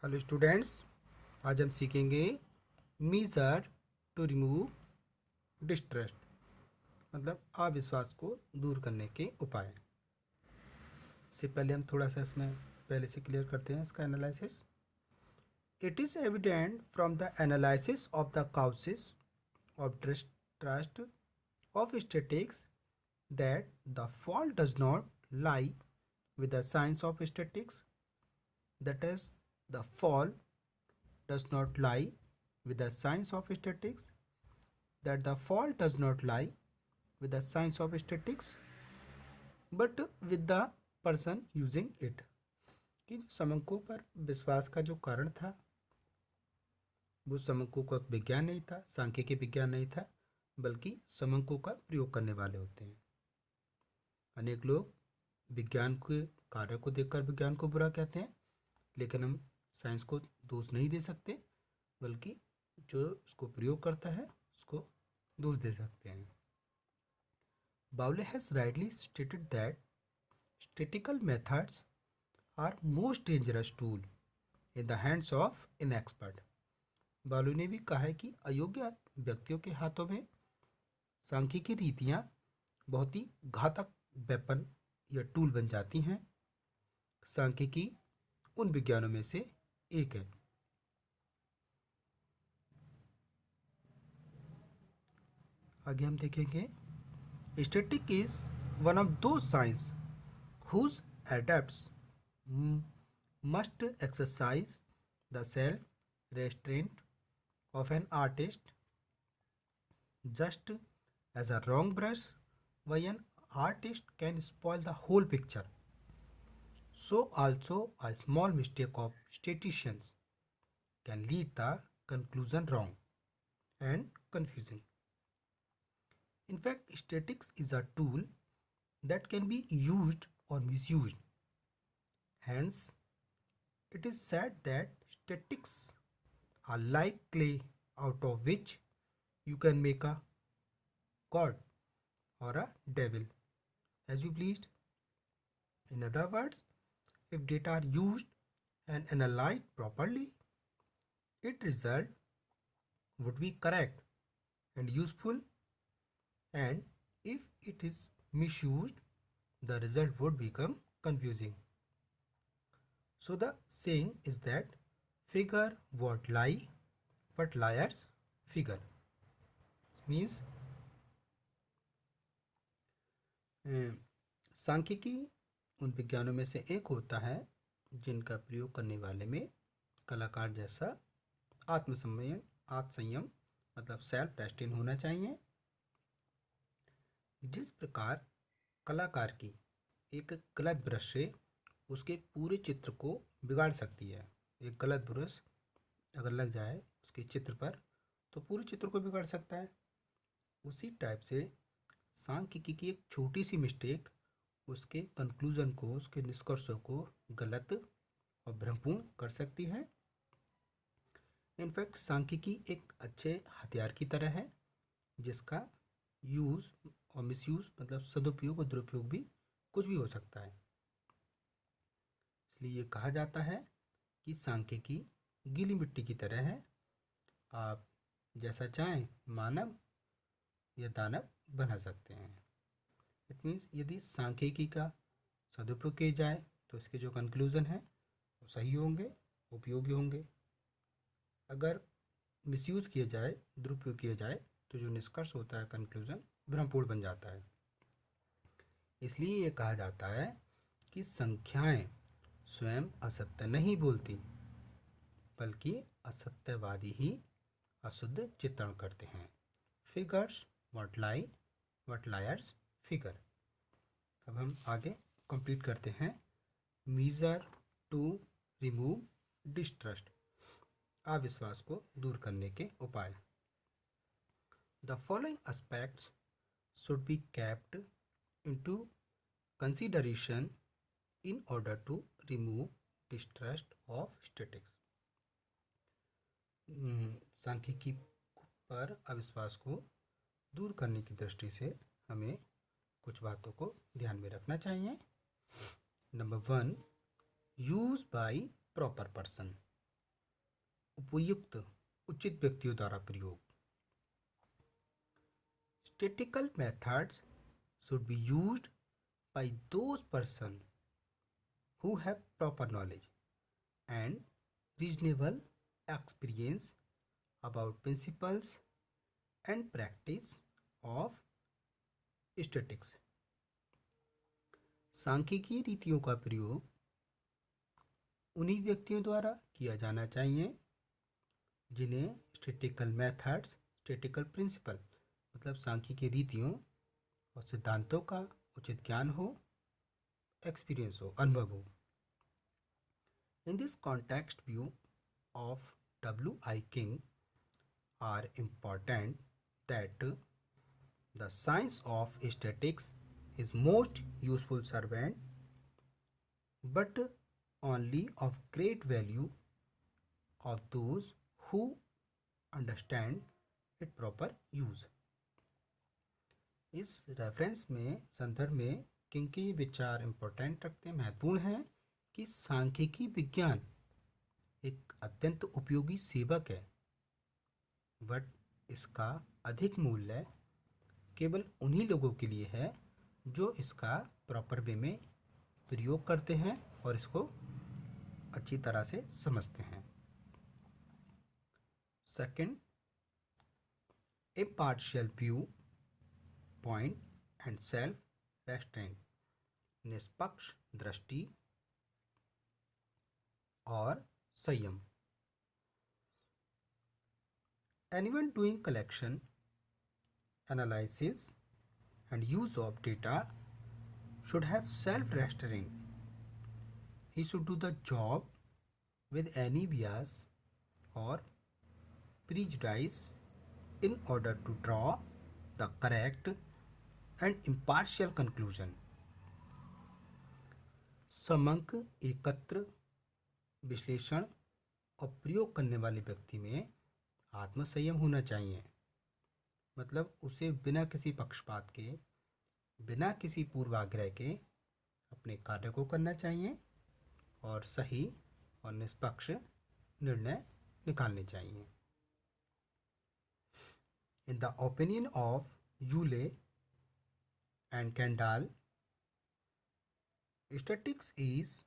Hello students, आज हम सीखेंगे मीज़र टू रिमूव डिस्ट्रस्ट, मतलब अविश्वास को दूर करने के उपाय। से पहले हम थोड़ा सा इसमें पहले से क्लियर करते हैं इसका analysis. It is evident from the analysis of the causes of distrust of statics that the fault does not lie with the science of statistics, that is, the fault does not lie with the science of statistics, that the fault does not lie with the science of statistics, but with the person using it। कि समंकों पर विश्वास का जो कारण था वो समंकों का विज्ञान नहीं था, सांख्यिकी विज्ञान नहीं था, बल्कि समंकों का प्रयोग करने वाले होते हैं। अनेक लोग विज्ञान के कार्य को देखकर विज्ञान को बुरा कहते हैं, लेकिन हम साइंस को दोष नहीं दे सकते, बल्कि जो उसको प्रयोग करता है उसको दोष दे सकते हैं। Bowley has rightly stated that statistical methods are most dangerous tool in the hands of inexpert. Bowley ने भी कहा है कि अयोग्य व्यक्तियों के हाथों में सांख्यिकी रीतियाँ बहुत ही घातक वेपन या टूल बन जाती हैं। सांख्यिकी उन विज्ञानों में से एक है। आगे हम देखेंगे, static is one of those science whose adepts must exercise the self restraint of an artist just as a wrong brush by an artist can spoil the whole picture. So also a small mistake of statisticians can lead the conclusion wrong and confusing. In fact, statistics is a tool that can be used or misused. Hence, it is said that statistics are like clay out of which you can make a god or a devil as you pleased. In other words, if data are used and analyzed properly, its result would be correct and useful, and if it is misused, the result would become confusing. So the saying is that figure what lie, but liars figure. Means सांख्यिकी उन विज्ञानों में से एक होता है जिनका प्रयोग करने वाले में कलाकार जैसा आत्मसंयम मतलब सेल्फ रेस्ट्रेन होना चाहिए। जिस प्रकार कलाकार की एक गलत ब्रश से उसके पूरे चित्र को बिगाड़ सकती है, एक गलत ब्रश अगर लग जाए उसके चित्र पर तो पूरे चित्र को बिगाड़ सकता है, उसी टाइप से सांख्यिकी की एक छोटी सी मिस्टेक उसके कंक्लूजन को, उसके निष्कर्षों को गलत और भ्रमपूर्ण कर सकती है। इनफैक्ट सांख्यिकी एक अच्छे हथियार की तरह है जिसका यूज़ और मिसयूज़ मतलब सदुपयोग और दुरुपयोग भी कुछ भी हो सकता है। इसलिए ये कहा जाता है कि सांख्यिकी गीली मिट्टी की तरह है, आप जैसा चाहें मानव या दानव बना सकते हैं। इट मीन्स यदि सांख्यिकी का सदुपयोग किया जाए तो इसके जो कंक्लूज़न है वो सही होंगे, उपयोगी होंगे। अगर मिसयूज़ किया जाए, दुरुपयोग किया जाए तो जो निष्कर्ष होता है, कंक्लूज़न भ्रमपूर्ण बन जाता है। इसलिए ये कहा जाता है कि संख्याएं स्वयं असत्य नहीं बोलती, बल्कि असत्यवादी ही अशुद्ध चित्रण करते हैं। Figures what lie, what lawyers figure. अब हम आगे कंप्लीट करते हैं मीज़र टू रिमूव डिस्ट्रस्ट, अविश्वास को दूर करने के उपाय। The following aspects should be kept into consideration in order to remove distrust of statistics. सांख्यिकी पर अविश्वास को दूर करने की दृष्टि से हमें कुछ बातों को ध्यान में रखना चाहिए। Number 1, use by proper person. उपयुक्त उचित व्यक्तियों द्वारा प्रयोग। Statistical methods should be used by those person who have proper knowledge and reasonable experience about principles and practice of statistics। सांख्यिकी रीतियों का प्रयोग उन्हीं व्यक्तियों द्वारा किया जाना चाहिए जिन्हें स्टैटिकल मेथड्स, स्टैटिकल प्रिंसिपल मतलब सांख्यिकी रीतियों और सिद्धांतों का उचित ज्ञान हो, एक्सपीरियंस हो, अनुभव हो। In this context view of W.I. King are important that the science of statistics is most useful servant but only of great value of those who understand its proper use। इस reference में, संदर्भ में king के विचार important रखते हैं, महत्वपूर्ण हैं कि सांख्यिकी विज्ञान एक अत्यंत उपयोगी सेवक है बट इसका अधिक मूल्य केवल उन्हीं लोगों के लिए है जो इसका प्रॉपर वे में प्रयोग करते हैं और इसको अच्छी तरह से समझते हैं। Second, impartial view point and self restaurant, निष्पक्ष दृष्टि और संयम। Anyone doing collection, analysis and use of data should have self-restraint. He should do the job with any bias or prejudice in order to draw the correct and impartial conclusion। समग्र, एकत्र, विश्लेषण और प्रयोग करने वाले व्यक्ति में आत्मसंयम होना चाहिए। मतलब उसे बिना किसी पक्षपात के, बिना किसी पूर्वाग्रह के अपने कार्य को करना चाहिए और सही और निष्पक्ष निर्णय निकालने चाहिए। In the opinion of Ewley and Kendall, statistics is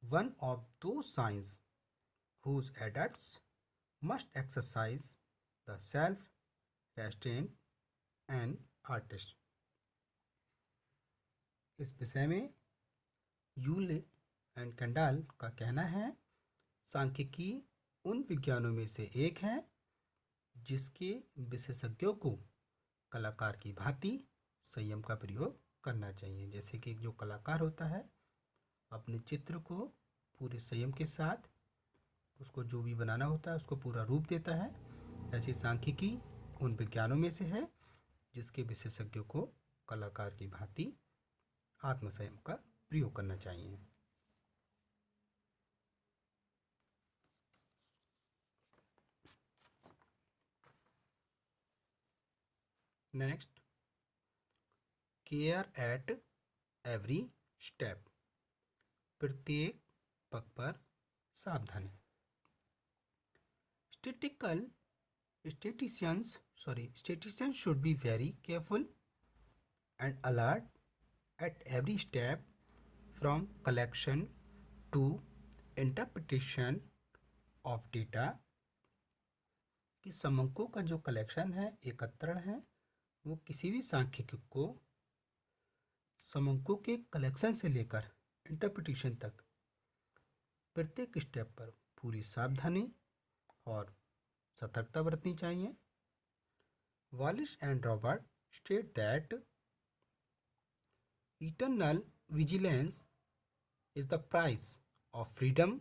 one of those sciences whose adepts must exercise the self-restraint and artist। इस विषय में यूले एंड कैंडाल का कहना है, सांख्यिकी उन विज्ञानों में से एक है जिसके विशेषज्ञों को कलाकार की भांति संयम का प्रयोग करना चाहिए। जैसे कि जो कलाकार होता है अपने चित्र को पूरे संयम के साथ उसको जो भी बनाना होता है उसको पूरा रूप देता है, ऐसी सांख्यिकी उन विज्ञानों में से है जिसके विशेषज्ञों को कलाकार की भांति आत्मसंयम का प्रयोग करना चाहिए। Next, care at every step, प्रत्येक पग पर सावधानी। Statisticians should be very careful and alert at every step from collection to interpretation of data। कि समंकों का जो कलेक्शन है, एकत्रण है, वो किसी भी सांख्यिकी को समंकों के कलेक्शन से लेकर इंटरप्रिटेशन तक प्रत्येक स्टेप पर पूरी सावधानी और सतर्कता बरतनी चाहिए। Wallis and Robert state that eternal vigilance is the price of freedom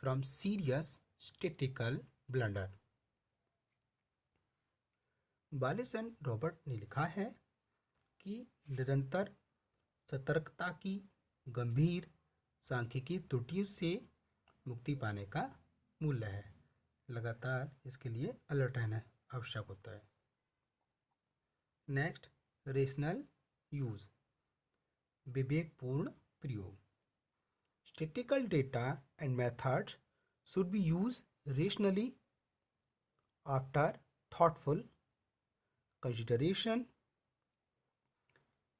from serious statistical blunder. Wallis and Robert ने लिखा है कि निरंतर सतर्कता की गंभीर सांख्यिकी त्रुटियों से मुक्ति पाने का मूल्य है। लगातार इसके लिए अलर्ट रहना आवश्यक होता है। नेक्स्ट, रेशनल यूज, विवेकपूर्ण प्रयोग। Statistical data and methods should be used rationally after thoughtful consideration.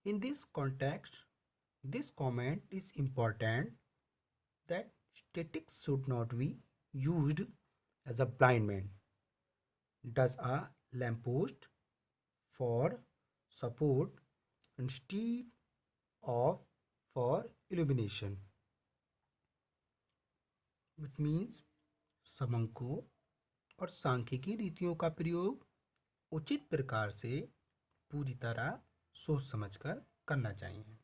In this context, this comment is important that statics should not be used as a blind man does a lamppost for support instead of for illumination. Which means समंको और सांख्यिकी रीतियों का प्रयोग उचित प्रकार से पूरी तरह सोच समझकर करना चाहिए।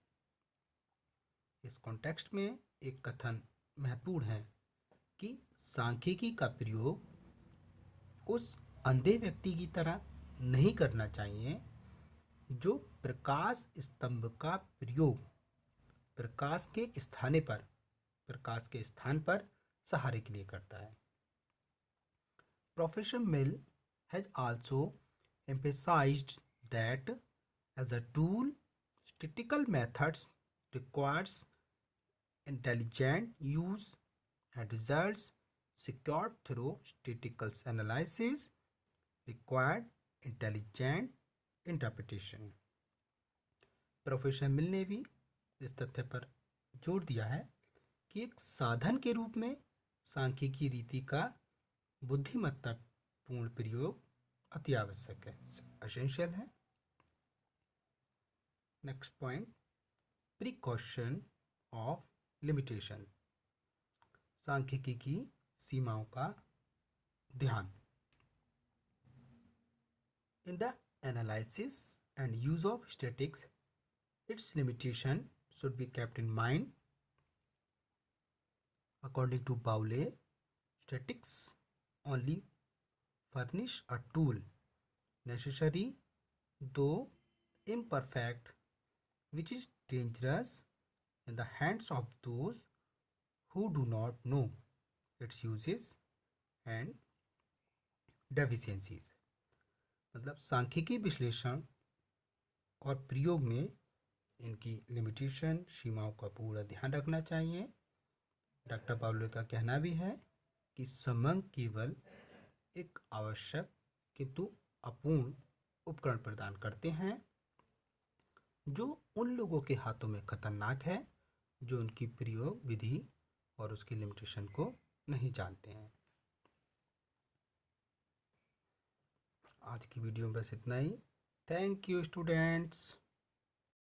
इस कॉन्टेक्स्ट में एक कथन महत्वपूर्ण है कि सांख्यिकी का प्रयोग उस अंधे व्यक्ति की तरह नहीं करना चाहिए जो प्रकाश स्तंभ का प्रयोग प्रकाश के स्थान पर सहारे के लिए करता है। Professor Mill has also emphasized that as a tool, statistical methods requires intelligent use and results secured through statistical analysis required intelligent interpretation. Professor Mill ने भी इस तथ्य पर जोर दिया है कि एक साधन के रूप में सांख्यिकी रीति का बुद्धिमत्तापूर्ण प्रयोग अति आवश्यक है, एसेंशियल है। Next point, precaution of limitation, सांख्यिकी की सीमाओं का ध्यान। In the analysis and use of statics, its limitation should be kept in mind. According to Bowley, statistics only furnish a tool necessary though imperfect, which is dangerous in the hands of those who do not know its uses and deficiencies. मतलब सांख्यिकी विश्लेषण और प्रयोग में इनकी limitation, सीमाओं का पूरा ध्यान रखना चाहिए। डॉक्टर बाउले का कहना भी है कि समंक केवल एक आवश्यक किंतु अपूर्ण उपकरण प्रदान करते हैं जो उन लोगों के हाथों में खतरनाक है जो उनकी प्रयोग विधि और उसकी लिमिटेशन को नहीं जानते हैं। आज की वीडियो में बस इतना ही। Thank you students.